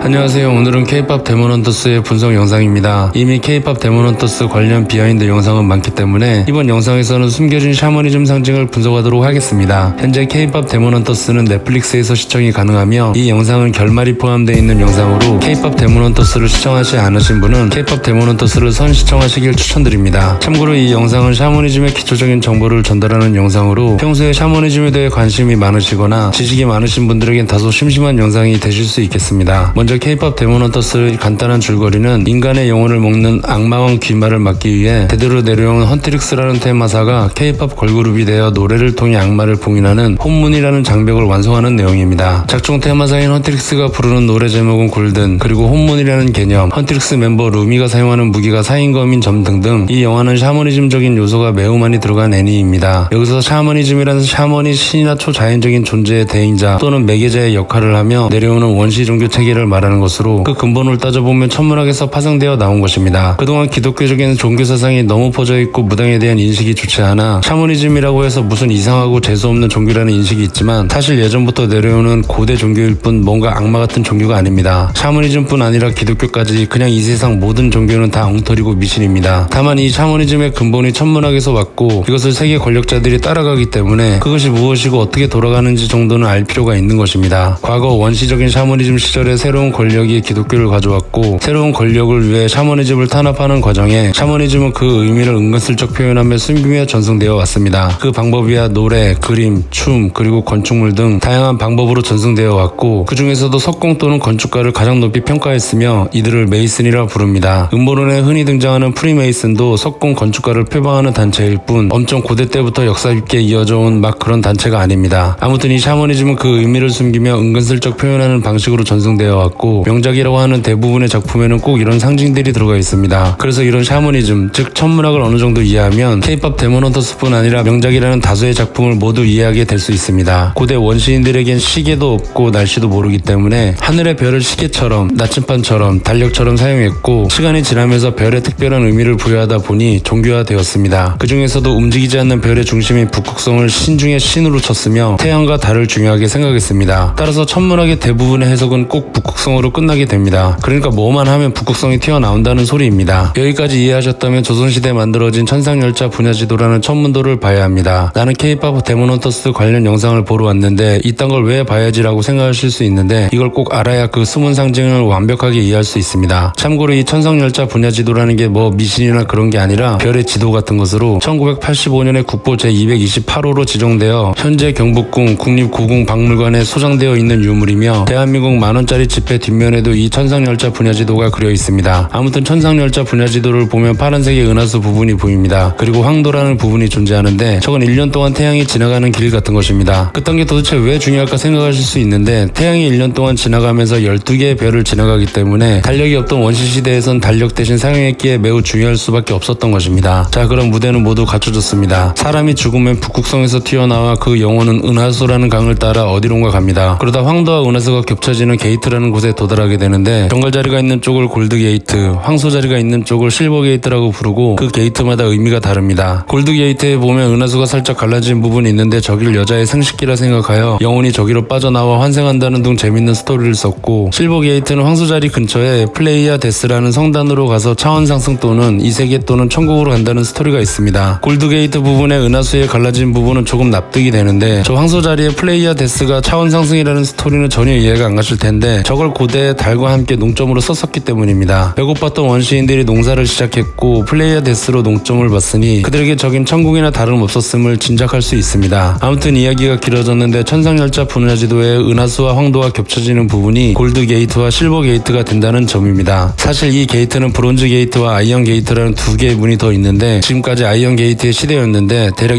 안녕하세요. 오늘은 K-POP 데몬헌터스의 분석 영상입니다. 이미 K-POP 데몬헌터스 관련 비하인드 영상은 많기 때문에 이번 영상에서는 숨겨진 샤머니즘 상징을 분석하도록 하겠습니다. 현재 K-POP 데몬헌터스는 넷플릭스에서 시청이 가능하며 이 영상은 결말이 포함되어 있는 영상으로 K-POP 데몬헌터스를 시청하지 않으신 분은 K-POP 데몬헌터스를 선 시청하시길 추천드립니다. 참고로 이 영상은 샤머니즘의 기초적인 정보를 전달하는 영상으로 평소에 샤머니즘에 대해 관심이 많으시거나 지식이 많으신 분들에겐 다소 심심한 영상이 되실 수 있겠습니다. 먼저 K-POP 데몬헌터스의 간단한 줄거리는 인간의 영혼을 먹는 악마왕 귀마를 막기 위해 대대로 내려온 헌트릭스라는 테마사가 K-POP 걸그룹이 되어 노래를 통해 악마를 봉인하는 혼문이라는 장벽을 완성하는 내용입니다. 작중 테마사인 헌트릭스가 부르는 노래 제목은 골든, 그리고 혼문이라는 개념, 헌트릭스 멤버 루미가 사용하는 무기가 사인검인 점 등등 이 영화는 샤머니즘적인 요소가 매우 많이 들어간 애니입니다. 여기서 샤머니즘이라는 샤머니 신이나 초자연적인 존재의 대행자 또는 매개자의 역할을 하며 내려오는 원시 종교 체계를 말하는 것으로 그 근본을 따져보면 천문학에서 파생되어 나온 것입니다. 그동안 기독교적인 종교 사상이 너무 퍼져있고 무당에 대한 인식이 좋지 않아 샤머니즘이라고 해서 무슨 이상하고 재수없는 종교라는 인식이 있지만 사실 예전부터 내려오는 고대 종교일 뿐 뭔가 악마 같은 종교가 아닙니다. 샤머니즘뿐 아니라 기독교까지 그냥 이 세상 모든 종교는 다 엉터리고 미신입니다. 다만 이 샤머니즘의 근본이 천문학에서 왔고 이것을 세계 권력자들이 따라가기 때문에 그것이 무엇이고 어떻게 돌아가는지 정도는 알 필요가 있는 것입니다. 과거 원시적인 샤머니즘 시절에 새로운 권력이 기독교를 가져왔고 새로운 권력을 위해 샤머니즘을 탄압하는 과정에 샤머니즘은 그 의미를 은근슬쩍 표현하며 숨기며 전승되어 왔습니다. 그 방법이야 노래, 그림, 춤, 그리고 건축물 등 다양한 방법으로 전승되어 왔고 그 중에서도 석공 또는 건축가를 가장 높이 평가했으며 이들을 메이슨이라 부릅니다. 음모론에 흔히 등장하는 프리메이슨도 석공 건축가를 표방하는 단체일 뿐 엄청 고대 때부터 역사 깊게 이어져 온 막 그런 단체가 아닙니다. 아무튼 이 샤머니즘은 그 의미를 숨기며 은근슬쩍 표현하는 방식으로 전승되어 왔고 명작이라고 하는 대부분의 작품에는 꼭 이런 상징들이 들어가 있습니다. 그래서 이런 샤머니즘, 즉 천문학을 어느 정도 이해하면 K-POP 데몬헌터스뿐 아니라 명작이라는 다수의 작품을 모두 이해하게 될 수 있습니다. 고대 원시인들에겐 시계도 없고 날씨도 모르기 때문에 하늘의 별을 시계처럼, 나침반처럼, 달력처럼 사용했고 시간이 지나면서 별에 특별한 의미를 부여하다 보니 종교화되었습니다. 그 중에서도 움직이지 않는 별의 중심인 북극성을 신 중의 신으로 쳤으며 태양과 달을 중요하게 생각했습니다. 따라서 천문학의 대부분의 해석은 꼭 북극성으로 끝나게 됩니다. 그러니까 뭐만 하면 북극성이 튀어나온다는 소리입니다. 여기까지 이해하셨다면 조선시대에 만들어진 천상열차 분야지도라는 천문도를 봐야 합니다. 나는 K-POP 데몬헌터스 관련 영상을 보러 왔는데 이딴 걸 왜 봐야지라고 생각하실 수 있는데 이걸 꼭 알아야 그 숨은 상징을 완벽하게 이해할 수 있습니다. 참고로 이 천상열차 분야지도라는 게 뭐 미신이나 그런 게 아니라 별의 지도 같은 것으로 1985년에 국보 제228호로 지정되어 현재 경복궁 국립고궁박물관에 소장되어 있는 유물이며 대한민국 만원짜리 지폐 뒷면에도 이 천상열차 분야지도가 그려 있습니다. 아무튼 천상열차 분야지도를 보면 파란색의 은하수 부분이 보입니다. 그리고 황도라는 부분이 존재하는데 저건 1년 동안 태양이 지나가는 길 같은 것입니다. 그딴 게 도대체 왜 중요할까 생각하실 수 있는데 태양이 1년 동안 지나가면서 12개의 별을 지나가기 때문에 달력이 없던 원시시대에선 달력 대신 사용했기에 매우 중요할 수밖에 없었던 것입니다. 자, 그럼 무대는 모두 갖춰졌습니다. 사람이 죽으면 북극성에서 튀어나와 그 영혼은 은하수라는 강을 따라 어디론가 갑니다. 그러다 황도와 은하수가 겹쳐지는 게이트라는 곳에 도달하게 되는데 정갈자리가 있는 쪽을 골드게이트, 황소자리가 있는 쪽을 실버게이트라고 부르고 그 게이트마다 의미가 다릅니다. 골드게이트에 보면 은하수가 살짝 갈라진 부분이 있는데 저길 여자의 생식기라 생각하여 영혼이 저기로 빠져나와 환생한다는 등 재밌는 스토리를 썼고 실버게이트는 황소자리 근처에 플레이아 데스라는 성단으로 가서 차원 상승 또는 이세계 또는 천국으로 간다는 스토리가 있습니다. 골드게이트 부분에 은하수에 갈라진 부분은 조금 납득이 되는데 저 황소자리에 플레이아 데스가 차원 상승이라는 스토리는 전혀 이해가 안 가실 텐데 저걸 고대에 달과 함께 농점으로 썼었기 때문입니다. 배고팠던 원시인들이 농사를 시작했고 플레이아 데스로 농점을 봤으니 그들에게 저긴 천국이나 다름없었음을 짐작할 수 있습니다. 아무튼 이야기가 길어졌는데 천상열차 분야지도에 은하수와 황도가 겹쳐지는 부분이 골드게이트와 실버게이트가 된다는 점입니다. 사실 이 게이트는 브론즈 게이트와 아이언 게이트라는 두 개의 문이 더 있는데 지금까지 아이언 게이트의 시대였는데 대략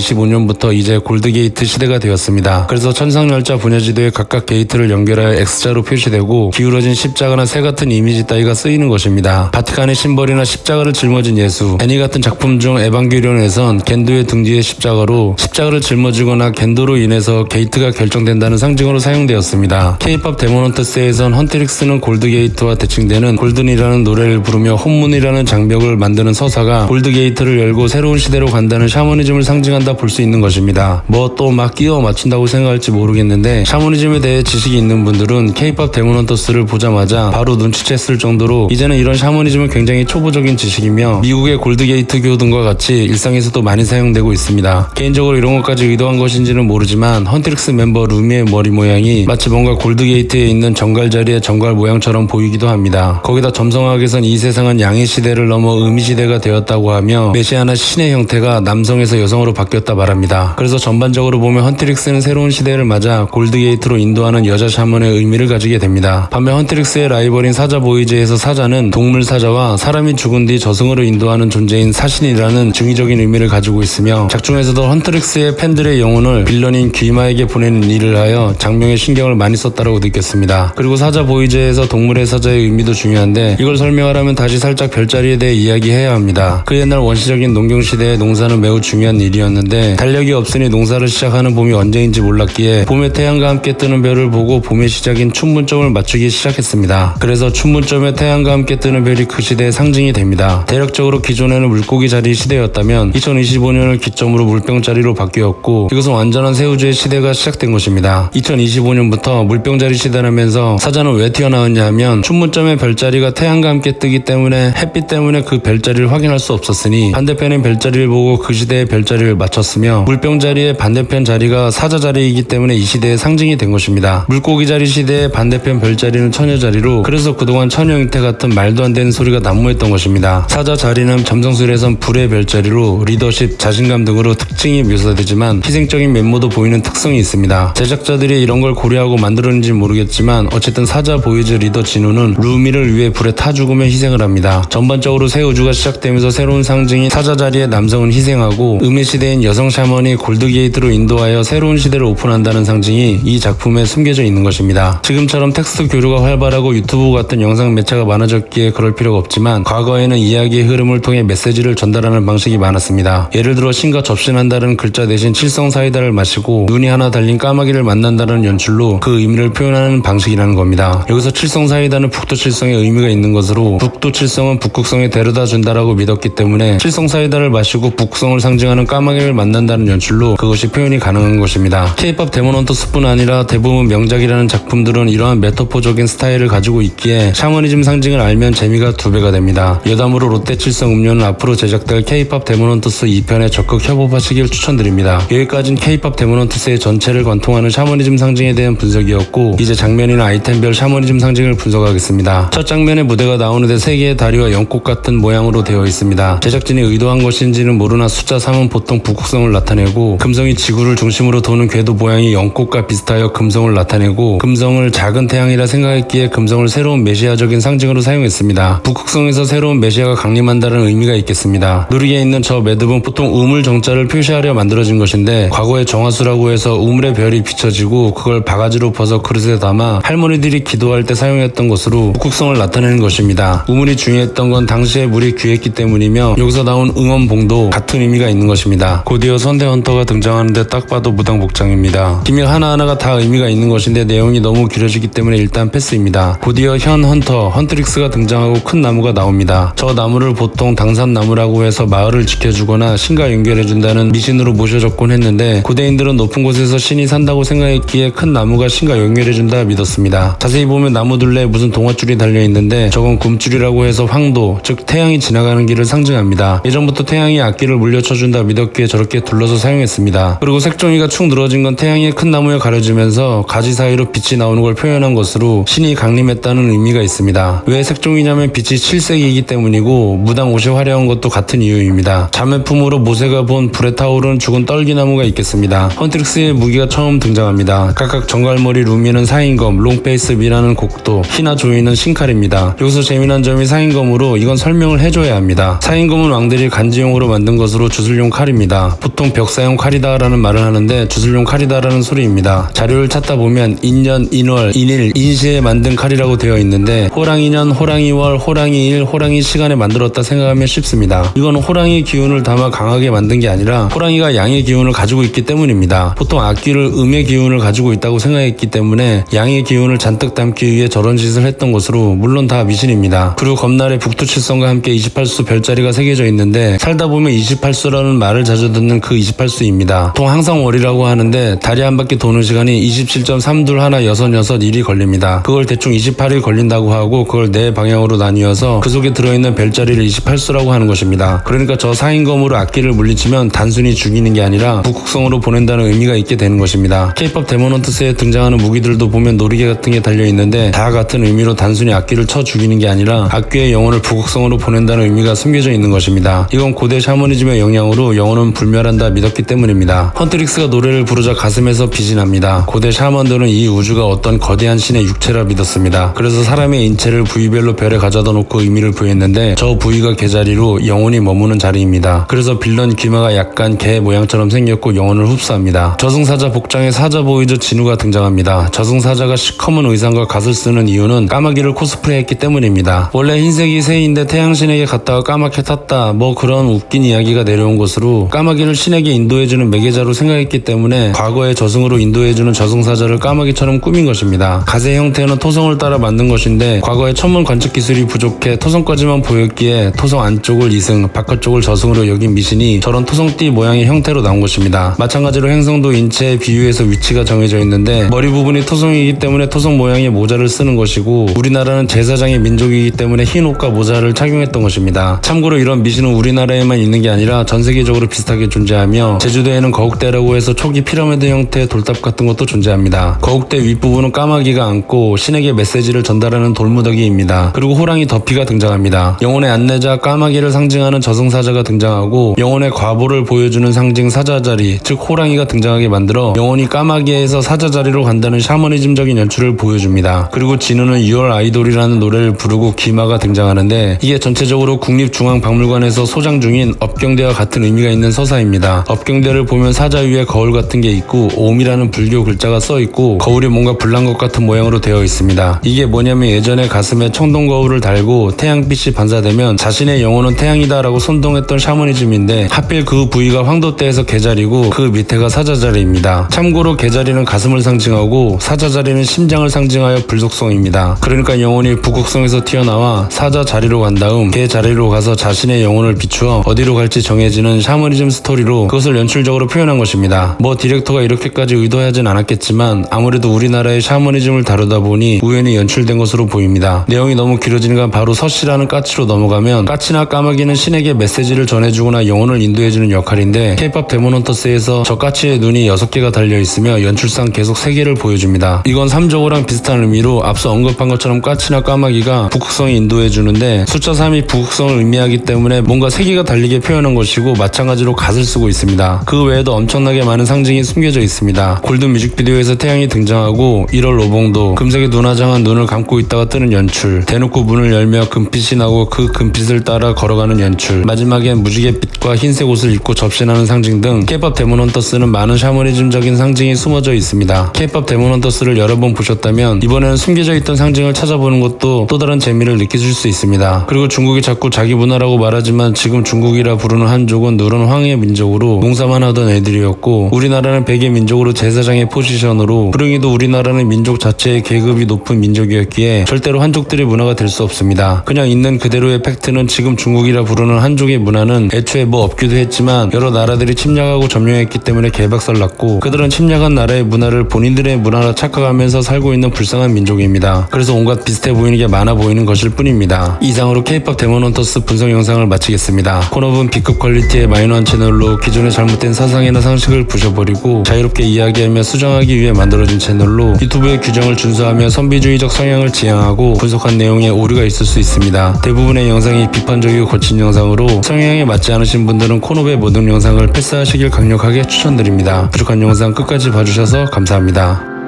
2025년부터 이제 골드게이트 시대가 되었습니다. 그래서 천상열차 분야지도에 각각 게이트를 연결하여 X자로 표시되고 기울어진 십자가나 새 같은 이미지 따위가 쓰이는 것입니다. 바티칸의 심벌이나 십자가를 짊어진 예수, 애니 같은 작품 중 에반게리온에선 겐도의 등 뒤에 십자가로 십자가를 짊어지거나 겐도로 인해서 게이트가 결정된다는 상징으로 사용되었습니다. K-POP 데몬헌터스에선 헌트릭스는 골드게이트와 대칭되는 골든이라는 노래를 부르며 혼문이라는 장벽을 만드는 서사가 골드게이트를 열고 새로운 시대로 간다는 샤머니즘을 상징한다 볼 수 있는 것입니다. 뭐 또 막 끼워 맞춘다고 생각할지 모르겠는데 샤머니즘에 대해 지식이 있는 분들은 K-POP 데몬 데모넌터스를 보자마자 바로 눈치챘을 정도로 이제는 이런 샤머니즘은 굉장히 초보적인 지식이며 미국의 골드게이트교 등과 같이 일상에서도 많이 사용되고 있습니다. 개인적으로 이런 것까지 의도한 것인지는 모르지만 헌트릭스 멤버 루미의 머리 모양이 마치 뭔가 골드게이트에 있는 정갈자리의 정갈 모양처럼 보이기도 합니다. 거기다 점성학에선 이 세상은 양의 시대를 넘어 음의 시대가 되었다고 하며 메시아나 신의 형태가 남성에서 여성으로 바뀌었다 말합니다. 그래서 전반적으로 보면 헌트릭스는 새로운 시대를 맞아 골드게이트로 인도하는 여자 샤먼의 의미를 가지게 됩니다. 반면 헌트릭스의 라이벌인 사자 보이즈에서 사자는 동물 사자와 사람이 죽은 뒤 저승으로 인도하는 존재인 사신이라는 중의적인 의미를 가지고 있으며 작중에서도 헌트릭스의 팬들의 영혼을 빌런인 귀마에게 보내는 일을 하여 장명에 신경을 많이 썼다고 느꼈습니다. 그리고 사자 보이즈에서 동물의 사자의 의미도 중요한데 이걸 설명하려면 다시 살짝 별자리에 대해 이야기해야 합니다. 그 옛날 원시적인 농경시대의 농사는 매우 중요한 일이었는데 달력이 없으니 농사를 시작하는 봄이 언제인지 몰랐기에 봄에 태양과 함께 뜨는 별을 보고 봄의 시작인 춘문점을 맞추기 시작했습니다. 그래서 춘문점에 태양과 함께 뜨는 별이 그 시대의 상징이 됩니다. 대략적으로 기존에는 물고기 자리 시대였다면 2025년을 기점으로 물병자리로 바뀌었고 이것은 완전한 새우주의 시대가 시작된 것입니다. 2025년부터 물병자리 시대라면서 사자는 왜 튀어나왔냐 하면 춘문점의 별자리가 태양과 함께 뜨기 때문에 햇빛 때문에 그 별자리를 확인할 수 없었으니 반대편의 별자리를 보고 그 시대의 별자리를 맞췄으며 물병자리의 반대편 자리가 사자 자리이기 때문에 이 시대의 상징이 된 것입니다. 물고기 자리 시대의 반대편 별자리는 처녀 자리로 그래서 그동안 처녀 형태 같은 말도 안 되는 소리가 난무했던 것입니다. 사자 자리는 점성술에선 불의 별자리로 리더십, 자신감 등으로 특징이 묘사되지만 희생적인 면모도 보이는 특성이 있습니다. 제작자들이 이런 걸 고려하고 만들었는지 모르겠지만 어쨌든 사자 보이즈 리더 진우는 루미를 위해 불에 타 죽으며 희생을 합니다. 전반적으로 새 우주가 시작되면서 새로운 상징인 사자 자리의 남성은 희생하고 음의 시대인 여성 샤먼이 골드게이트로 인도하여 새로운 시대를 오픈한다는 상징이 이 작품에 숨겨져 있는 것입니다. 지금처럼 텍스트 교류가 활발하고 유튜브 같은 영상 매체가 많아졌기에 그럴 필요가 없지만 과거에는 이야기의 흐름을 통해 메시지를 전달하는 방식이 많았습니다. 예를 들어 신과 접신한다는 글자 대신 칠성 사이다를 마시고 눈이 하나 달린 까마귀를 만난다는 연출로 그 의미를 표현하는 방식이라는 겁니다. 여기서 칠성 사이다는 북두 칠성의 의미가 있는 것으로 북두 칠성은 북극성에 데려다 준다라고 믿었기 때문에 칠성 사이다를 마시고 북극성을 상징하는 까마귀를 만난다는 연출로 그것이 표현이 가능한 것입니다. K-POP 데모넌터스뿐 아니라 대부분 명작이라는 작품들은 이러한 메타포적인 스타일을 가지고 있기에 샤머니즘 상징을 알면 재미가 2배가 됩니다. 여담으로 롯데 칠성 음료는 앞으로 제작될 K-POP 데모넌터스 2편에 적극 협업하시길 추천드립니다. 여기까지는 K-POP 데모넌터스의 전체를 관통하는 샤머니즘 상징에 대한 분석이었고 이제 장면이나 아이템별 샤머니즘 상징을 분석하겠습니다. 첫 장면에 무대가 나오는데 3개의 다리와 연꽃 같은 모양으로 되어 있습니다. 제작진이 의도한 것인지는 모르나 숫자 3은 보통 북극성을 나타내고 금성이 지구를 중심으로 도는 궤도 모양이 연꽃과 비슷하여 금성을 나타내고 금성을 작은 태양이라 생각했기에 금성을 새로운 메시아적인 상징으로 사용했습니다. 북극성에서 새로운 메시아가 강림한다는 의미가 있겠습니다. 누리에 있는 저 매듭은 보통 우물 정자를 표시하려 만들어진 것인데 과거에 정화수라고 해서 우물의 별이 비춰지고 그걸 바가지로 퍼서 그릇에 담아 할머니들이 기도할 때 사용했던 것으로 북극성을 나타내는 것입니다. 우물이 중요했던 건 당시에 물이 귀했기 때문이며 여기서 나온 응원봉도 같은 의미가 있는 것입니다. 곧이어 선대 헌터가 등장하는데 딱 봐도 무당 복장입니다. 기믹 하나하나가 다 의미가 있는 것인데 내용이 너무 길어지기 때문에 일단 패스입니다. 곧이어 현 헌터, 헌트릭스가 등장하고 큰 나무가 나옵니다. 저 나무를 보통 당산나무라고 해서 마을을 지켜주거나 신과 연결해준다는 미신으로 모셔졌곤 했는데 고대인들은 높은 곳에서 신이 산다고 생각했기에 큰 나무가 신과 연결해준다 믿었습니다. 자세히 보면 나무 둘레에 무슨 동아줄이 달려있는데 저건 굼줄이라고 해서 황도, 즉 태양이 지나가는 길을 상징합니다. 예전부터 태양이 악기를 물려쳐준다 믿었기에 저렇게 둘러서 사용했습니다. 그리고 색종이가 축 늘어진 건 태양이 큰 나무에 가려지면서 가지 사이로 빛이 나오는 걸 표현한 것으로 신이 강림했다는 의미가 있습니다. 왜 색종이냐면 빛이 칠색이기 때문이고 무당 옷이 화려한 것도 같은 이유입니다. 자매품으로 모세가 본 불에 타오르는 죽은 떨기나무가 있겠습니다. 헌트릭스의 무기가 처음 등장합니다. 각각 정갈머리 루미는 사인검, 롱페이스 미라는 곡도, 희나 조이는 신칼입니다. 여기서 재미난 점이 사인검으로 이건 설명을 해줘야 합니다. 사인검은 왕들이 간지용으로 만든 것으로 주술용 칼입니다. 보통 벽사용 칼이다라는 말을 하는데 주술용 칼이다라는 소리입니다. 자료를 찾다 보면 인년, 인월, 인일, 인시에 만든 칼이라고 되어 있는데 호랑이년, 호랑이월, 호랑이일, 호랑이 시간에 만들었다 생각하면 쉽습니다. 이건 호랑이 기운을 담아 강하게 만든 게 아니라 호랑이가 양의 기운을 가지고 있기 때문입니다. 보통 악기를 음의 기운을 가지고 있다고 생각했기 때문에 양의 기운을 잔뜩 담기 위해 저런 짓을 했던 것으로 물론 다 미신입니다. 그리고 검날에 북두칠성과 함께 28수 별자리가 새겨져 있는데 살다 보면 28수라는 말을 자주 듣는 그 28수입니다. 보통 항상 월이라고 하는데 다리 한 바퀴 도는 시간이 27.32166 일이 걸립니다. 걸립니다. 그걸 대충 28일 걸린다고 하고 그걸 4방향으로 나뉘어서 그 속에 들어있는 별자리를 28수라고 하는 것입니다. 그러니까 저 사인검으로 악기를 물리치면 단순히 죽이는 게 아니라 북극성으로 보낸다는 의미가 있게 되는 것입니다. K-POP 데모넌터스에 등장하는 무기들도 보면 놀이개 같은 게 달려있는데 다 같은 의미로 단순히 악기를 쳐 죽이는 게 아니라 악귀의 영혼을 북극성으로 보낸다는 의미가 숨겨져 있는 것입니다. 이건 고대 샤머니즘의 영향으로 영혼은 불멸한다 믿었기 때문입니다. 헌트릭스가 노래를 부르자 가슴에서 빛이 납니다. 고대 샤먼들은 이 우주가 어떤 거대한 신의 육체라 믿었습니다. 그래서 사람의 인체를 부위별로 별에 가져다 놓고 의미를 부여했는데 저 부위가 개자리로 영혼이 머무는 자리입니다. 그래서 빌런 귀마가 약간 개 모양처럼 생겼고 영혼을 흡수합니다. 저승사자 복장의 사자 보이즈 진우가 등장합니다. 저승사자가 시커먼 의상과 갓을 쓰는 이유는 까마귀를 코스프레했기 때문입니다. 원래 흰색이 새인데 태양신에게 갔다가 까맣게 탔다 뭐 그런 웃긴 이야기가 내려온 것으로 까마귀를 신에게 인도해주는 매개자로 생각했기 때문에 과거의 저승으로 인도해주는 저승사자를 까마귀처럼 꾸민 것입니다. 갓의 형태는 토성을 따라 만든 것인데 과거에 천문 관측 기술이 부족해 토성까지만 보였기에 토성 안쪽을 이승 바깥쪽을 저승으로 여긴 미신이 저런 토성띠 모양의 형태로 나온 것입니다. 마찬가지로 행성도 인체에 비유해서 위치가 정해져 있는데 머리 부분이 토성이기 때문에 토성 모양의 모자를 쓰는 것이고 우리나라는 제사장의 민족이기 때문에 흰 옷과 모자를 착용했던 것입니다. 참고로 이런 미신은 우리나라에만 있는 게 아니라 전 세계적으로 비슷하게 존재하며 제주도에는 거국대라고 해서 초기 피라미드 형태의 돌탑 같은 것도 존재합니다. 거국대 윗부분은 까마귀가 앉고 신에게 메시지를 전달하는 돌무더기입니다. 그리고 호랑이 더피가 등장합니다. 영혼의 안내자 까마귀를 상징하는 저승사자가 등장하고 영혼의 과보를 보여주는 상징 사자자리 즉 호랑이가 등장하게 만들어 영혼이 까마귀에서 사자자리로 간다는 샤머니즘적인 연출을 보여줍니다. 그리고 진우는 6월 아이돌이라는 노래를 부르고 귀마가 등장하는데 이게 전체적으로 국립중앙박물관에서 소장 중인 업경대와 같은 의미가 있는 서사입니다. 업경대를 보면 사자 위에 거울 같은 게 있고 옴이라는 불교 글자가 써 있고 거울이 뭔가 불난 것 같은 모양으로 되어 있습니다. 이게 뭐냐면 예전에 가슴에 청동 거울을 달고 태양빛이 반사되면 자신의 영혼은 태양이다 라고 선동했던 샤머니즘인데 하필 그 부위가 황도대에서 개자리고 그 밑에가 사자자리입니다. 참고로 개자리는 가슴을 상징하고 사자자리는 심장을 상징하여 불속성입니다. 그러니까 영혼이 북극성에서 튀어나와 사자 자리로 간 다음 개 자리로 가서 자신의 영혼을 비추어 어디로 갈지 정해지는 샤머니즘 스토리로 그것을 연출적으로 표현한 것입니다. 뭐 디렉터가 이렇게까지 의도하진 않았겠지만 아무래도 우리나라의 샤머니즘을 다루다 보니 우연히 연출된 것으로 보입니다. 내용이 너무 길어지니까 바로 서씨라는 까치로 넘어가면 까치나 까마귀는 신에게 메시지를 전해주거나 영혼을 인도해주는 역할인데 K-POP 데모넌터스에서 저 까치의 눈이 6개가 달려있으며 연출상 계속 3개를 보여줍니다. 이건 3조고랑 비슷한 의미로 앞서 언급한 것처럼 까치나 까마귀가 북극성에 인도해주는데 숫자 3이 북극성을 의미하기 때문에 뭔가 3개가 달리게 표현한 것이고 마찬가지로 갓을 쓰고 있습니다. 그 외에도 엄청나게 많은 상징이 숨겨져 있습니다. 골든 뮤직비디오에서 태양이 등장하고 1월 오봉도 금색의 눈화장한 눈을 감고 있다가 뜨는 연출 대놓고 문을 열며 금빛이 나고 그 금빛을 따라 걸어가는 연출 마지막엔 무지갯빛과 흰색 옷을 입고 접신하는 상징 등 K-POP 데모넌터스는 많은 샤머니즘적인 상징이 숨어져 있습니다. K-POP 데모넌터스를 여러 번 보셨다면 이번에는 숨겨져 있던 상징을 찾아보는 것도 또 다른 재미를 느끼실 수 있습니다. 그리고 중국이 자꾸 자기 문화라고 말하지만 지금 중국이라 부르는 한족은 누런 황해 민족으로 농사만 하던 애들이었고 우리나라는 백의 민족으로 제사장의 포지션으로 불행히도 우리나라는 민족 자체의 계급이 높은 민족이었기에 절대로 한족들의 문화가 될 수 없습니다. 그냥 있는 그대로의 팩트는 지금 중국이라 부르는 한족의 문화는 애초에 뭐 없기도 했지만 여러 나라들이 침략하고 점령했기 때문에 개박살났고 그들은 침략한 나라의 문화를 본인들의 문화라 착각하면서 살고 있는 불쌍한 민족입니다. 그래서 온갖 비슷해 보이는 게 많아 보이는 것일 뿐입니다. 이상으로 K-POP 데모넌터스 분석 영상을 마치겠습니다. 콘업은 B급 퀄리티의 마이너한 채널로 기존의 잘못된 사상이나 상식을 부셔버리고 자유롭게 이야기하며 수정하기 위해 만들어진 채널로 유튜브의 규정을 준수하며 선비주의적 성향을 지향하고 분석한 내용에 오류가 있을 수 있습니다. 대부분의 영상이 비판적이고 거친 영상으로 성향에 맞지 않으신 분들은 콘업의 모든 영상을 패스하시길 강력하게 추천드립니다. 부족한 영상 끝까지 봐주셔서 감사합니다.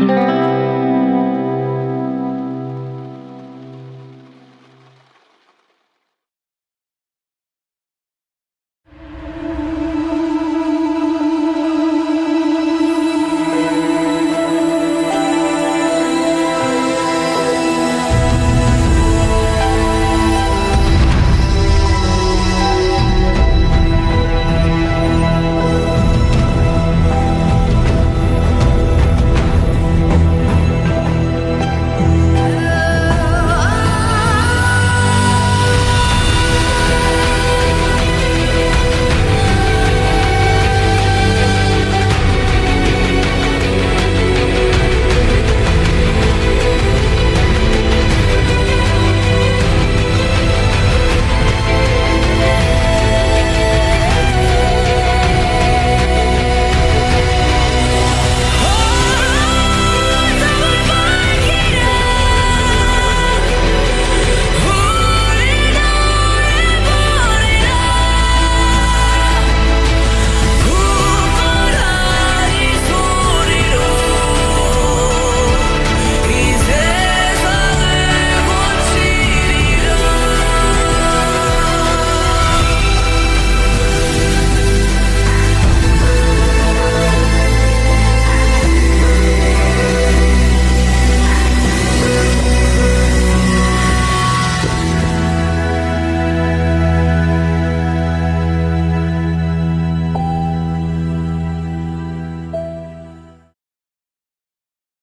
Thank you.